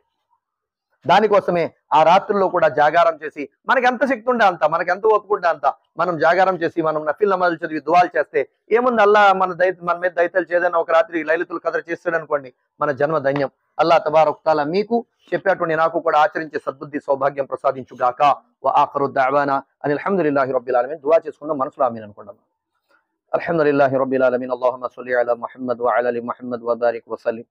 S1: దానికోసమే ఆ రాత్రుల్లో కూడా జాగారం చేసి, మనకి ఎంత శక్తి ఉంటే అంత, మనకి ఎంత ఒప్పుకుంటే అంత మనం జాగారం చేసి, మనం నఫిల్ నమాజులు చదివి దువాలు చేస్తే ఏముంది, అల్లాహ్ మన మీద దయతలు చేదైనా ఒక రాత్రి లైలతుల్ ఖదర్ చేస్తాడు అనుకోండి, మన జన్మ ధన్యం. అల్లాహ్ తబారక్ తఆలా మీకు చెప్పేటువంటి నాకు కూడా ఆచరించే సద్బుద్ధి సౌభాగ్యం ప్రసాదించుగాక. వ ఆఖిరు దఅవానా అనిల్ హమ్దులిల్లాహి రబ్బిల్ ఆలమీన్. దువా చేసుకుందాం, మనసులో ఆమీన్ అనుకుందాం. అల్హమ్దులిల్లాహి రబ్బిల్ ఆలమీన్. అల్లాహుమ్మా సల్లి అలా ముహమ్మద్ వ అలా ఆలి ముహమ్మద్ వ బారిక్ వ సల్లిం